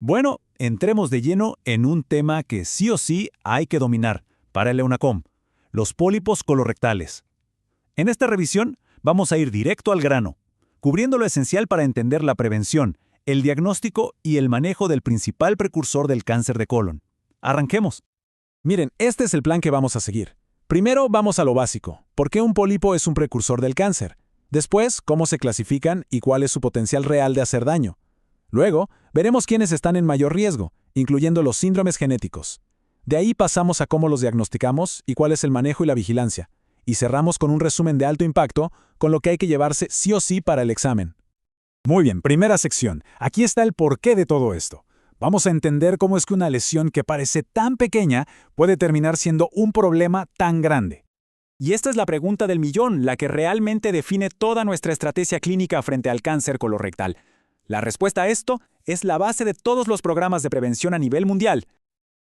Bueno, entremos de lleno en un tema que sí o sí hay que dominar para el EUNACOM, los pólipos colorectales. En esta revisión vamos a ir directo al grano, cubriendo lo esencial para entender la prevención, el diagnóstico y el manejo del principal precursor del cáncer de colon. Arranquemos. Miren, este es el plan que vamos a seguir. Primero vamos a lo básico, ¿por qué un pólipo es un precursor del cáncer? Después, cómo se clasifican y cuál es su potencial real de hacer daño. Luego, veremos quiénes están en mayor riesgo, incluyendo los síndromes genéticos. De ahí pasamos a cómo los diagnosticamos y cuál es el manejo y la vigilancia. Y cerramos con un resumen de alto impacto, con lo que hay que llevarse sí o sí para el examen. Muy bien, primera sección. Aquí está el porqué de todo esto. Vamos a entender cómo es que una lesión que parece tan pequeña puede terminar siendo un problema tan grande. Y esta es la pregunta del millón, la que realmente define toda nuestra estrategia clínica frente al cáncer colorectal. La respuesta a esto es la base de todos los programas de prevención a nivel mundial.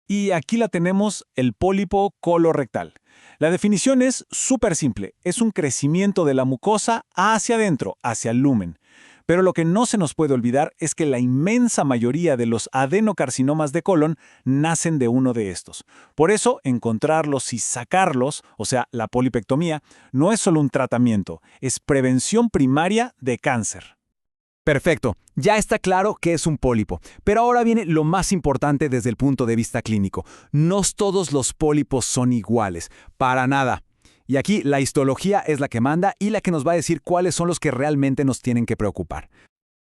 Y aquí la tenemos, el pólipo colorectal. La definición es súper simple, es un crecimiento de la mucosa hacia adentro, hacia el lumen. Pero lo que no se nos puede olvidar es que la inmensa mayoría de los adenocarcinomas de colon nacen de uno de estos. Por eso, encontrarlos y sacarlos, o sea, la polipectomía, no es solo un tratamiento, es prevención primaria de cáncer. Perfecto, ya está claro que es un pólipo, pero ahora viene lo más importante desde el punto de vista clínico. No todos los pólipos son iguales, para nada. Y aquí la histología es la que manda y la que nos va a decir cuáles son los que realmente nos tienen que preocupar.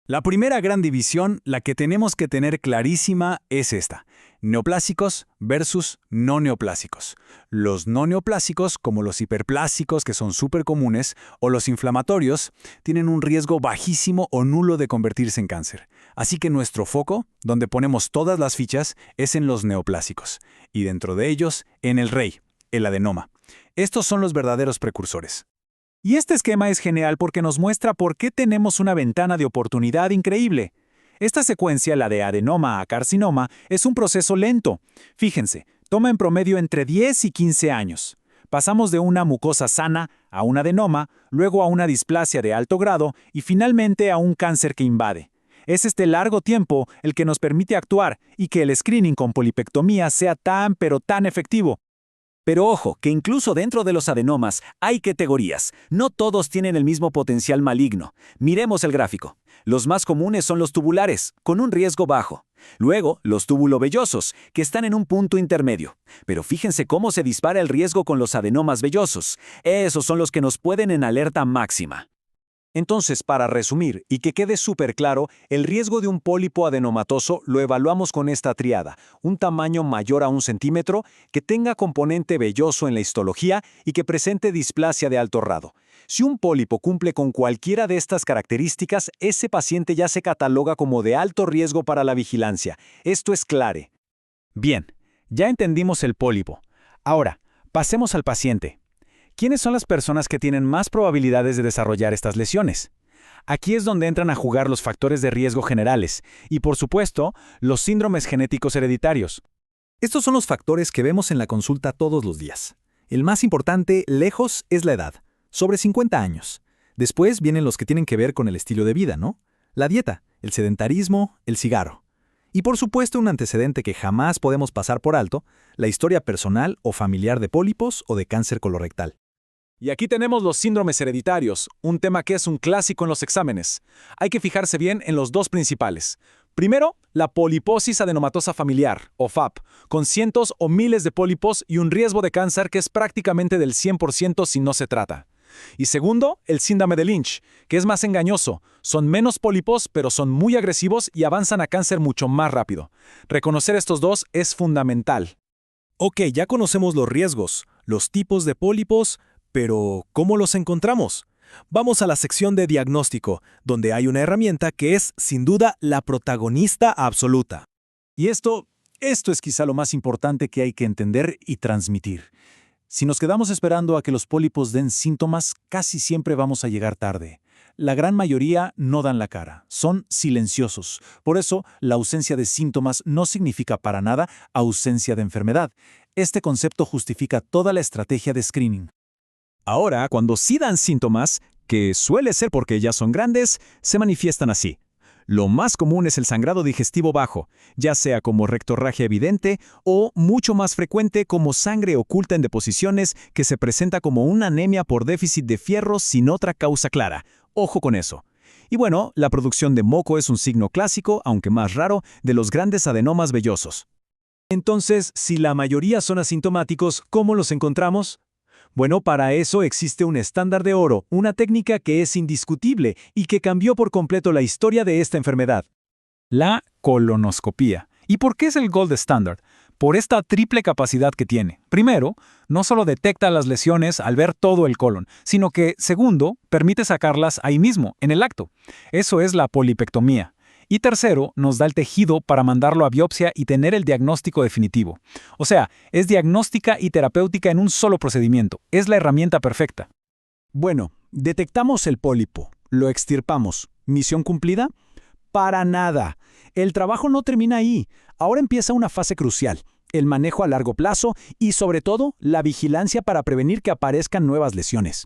La primera gran división, la que tenemos que tener clarísima, es esta: neoplásicos versus no neoplásicos. Los no neoplásicos, como los hiperplásicos, que son súper comunes, o los inflamatorios, tienen un riesgo bajísimo o nulo de convertirse en cáncer. Así que nuestro foco, donde ponemos todas las fichas, es en los neoplásicos, y dentro de ellos, en el rey, el adenoma. Estos son los verdaderos precursores. Y este esquema es genial porque nos muestra por qué tenemos una ventana de oportunidad increíble. Esta secuencia, la de adenoma a carcinoma, es un proceso lento. Fíjense, toma en promedio entre 10 y 15 años. Pasamos de una mucosa sana a un adenoma, luego a una displasia de alto grado y finalmente a un cáncer que invade. Es este largo tiempo el que nos permite actuar y que el screening con polipectomía sea tan pero tan efectivo. Pero ojo, que incluso dentro de los adenomas hay categorías. No todos tienen el mismo potencial maligno. Miremos el gráfico. Los más comunes son los tubulares, con un riesgo bajo. Luego, los túbulo-vellosos, que están en un punto intermedio. Pero fíjense cómo se dispara el riesgo con los adenomas vellosos. Esos son los que nos pueden en alerta máxima. Entonces, para resumir y que quede súper claro, el riesgo de un pólipo adenomatoso lo evaluamos con esta triada: un tamaño mayor a 1 centímetro, que tenga componente velloso en la histología y que presente displasia de alto grado. Si un pólipo cumple con cualquiera de estas características, ese paciente ya se cataloga como de alto riesgo para la vigilancia. Esto es clave. Bien, ya entendimos el pólipo. Ahora, pasemos al paciente. ¿Quiénes son las personas que tienen más probabilidades de desarrollar estas lesiones? Aquí es donde entran a jugar los factores de riesgo generales y, por supuesto, los síndromes genéticos hereditarios. Estos son los factores que vemos en la consulta todos los días. El más importante, lejos, es la edad, sobre 50 años. Después vienen los que tienen que ver con el estilo de vida, ¿no? La dieta, el sedentarismo, el cigarro. Y por supuesto un antecedente que jamás podemos pasar por alto: la historia personal o familiar de pólipos o de cáncer colorectal. Y aquí tenemos los síndromes hereditarios, un tema que es un clásico en los exámenes. Hay que fijarse bien en los dos principales. Primero, la poliposis adenomatosa familiar, o FAP, con cientos o miles de pólipos y un riesgo de cáncer que es prácticamente del 100% si no se trata. Y segundo, el síndrome de Lynch, que es más engañoso. Son menos pólipos, pero son muy agresivos y avanzan a cáncer mucho más rápido. Reconocer estos dos es fundamental. Ok, ya conocemos los riesgos, los tipos de pólipos, pero ¿cómo los encontramos? Vamos a la sección de diagnóstico, donde hay una herramienta que es, sin duda, la protagonista absoluta. Y esto es quizá lo más importante que hay que entender y transmitir. Si nos quedamos esperando a que los pólipos den síntomas, casi siempre vamos a llegar tarde. La gran mayoría no dan la cara, son silenciosos. Por eso, la ausencia de síntomas no significa para nada ausencia de enfermedad. Este concepto justifica toda la estrategia de screening. Ahora, cuando sí dan síntomas, que suele ser porque ya son grandes, se manifiestan así. Lo más común es el sangrado digestivo bajo, ya sea como rectorragia evidente o mucho más frecuente como sangre oculta en deposiciones que se presenta como una anemia por déficit de fierro sin otra causa clara. Ojo con eso. Y bueno, la producción de moco es un signo clásico, aunque más raro, de los grandes adenomas vellosos. Entonces, si la mayoría son asintomáticos, ¿cómo los encontramos? Bueno, para eso existe un estándar de oro, una técnica que es indiscutible y que cambió por completo la historia de esta enfermedad. La colonoscopía. ¿Y por qué es el gold standard? Por esta triple capacidad que tiene. Primero, no solo detecta las lesiones al ver todo el colon, sino que, segundo, permite sacarlas ahí mismo, en el acto. Eso es la polipectomía. Y tercero, nos da el tejido para mandarlo a biopsia y tener el diagnóstico definitivo. O sea, es diagnóstica y terapéutica en un solo procedimiento. Es la herramienta perfecta. Bueno, detectamos el pólipo, lo extirpamos. ¿Misión cumplida? Para nada. El trabajo no termina ahí. Ahora empieza una fase crucial, el manejo a largo plazo y, sobre todo, la vigilancia para prevenir que aparezcan nuevas lesiones.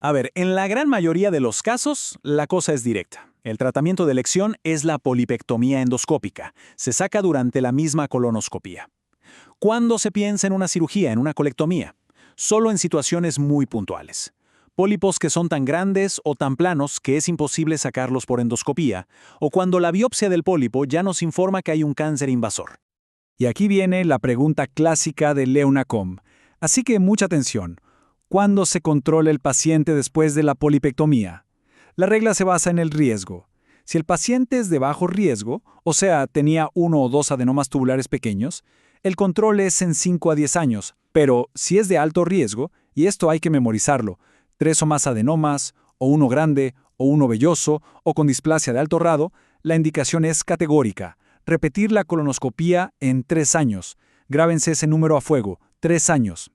A ver, en la gran mayoría de los casos, la cosa es directa. El tratamiento de elección es la polipectomía endoscópica. Se saca durante la misma colonoscopía. ¿Cuándo se piensa en una cirugía, en una colectomía? Solo en situaciones muy puntuales. Pólipos que son tan grandes o tan planos que es imposible sacarlos por endoscopía, o cuando la biopsia del pólipo ya nos informa que hay un cáncer invasor. Y aquí viene la pregunta clásica de Leunacom. Así que mucha atención. ¿Cuándo se controla el paciente después de la polipectomía? La regla se basa en el riesgo. Si el paciente es de bajo riesgo, o sea, tenía 1 o 2 adenomas tubulares pequeños, el control es en 5 a 10 años. Pero si es de alto riesgo, y esto hay que memorizarlo, 3 o más adenomas, o 1 grande, o 1 velloso, o con displasia de alto grado, la indicación es categórica. Repetir la colonoscopía en 3 años. Grábense ese número a fuego, 3 años.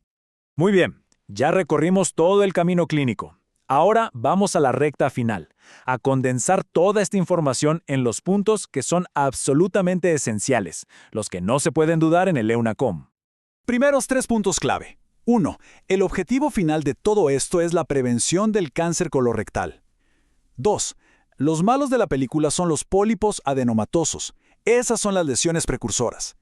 Muy bien, ya recorrimos todo el camino clínico. Ahora vamos a la recta final, a condensar toda esta información en los puntos que son absolutamente esenciales, los que no se pueden dudar en el EUNACOM. Primeros 3 puntos clave. 1. El objetivo final de todo esto es la prevención del cáncer colorectal. 2. Los malos de la película son los pólipos adenomatosos. Esas son las lesiones precursoras.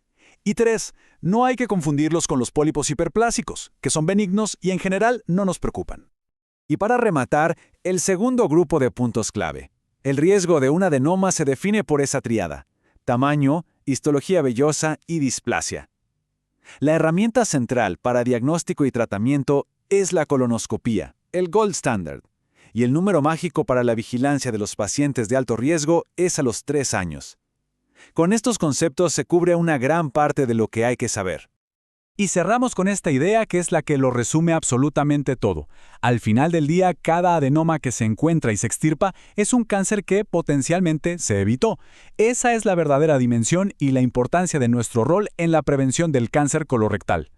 Y 3. No hay que confundirlos con los pólipos hiperplásicos, que son benignos y en general no nos preocupan. Y para rematar, el segundo grupo de puntos clave. El riesgo de un adenoma se define por esa tríada: tamaño, histología vellosa y displasia. La herramienta central para diagnóstico y tratamiento es la colonoscopía, el gold standard. Y el número mágico para la vigilancia de los pacientes de alto riesgo es a los 3 años. Con estos conceptos se cubre una gran parte de lo que hay que saber. Y cerramos con esta idea que es la que lo resume absolutamente todo. Al final del día, cada adenoma que se encuentra y se extirpa es un cáncer que potencialmente se evitó. Esa es la verdadera dimensión y la importancia de nuestro rol en la prevención del cáncer colorectal.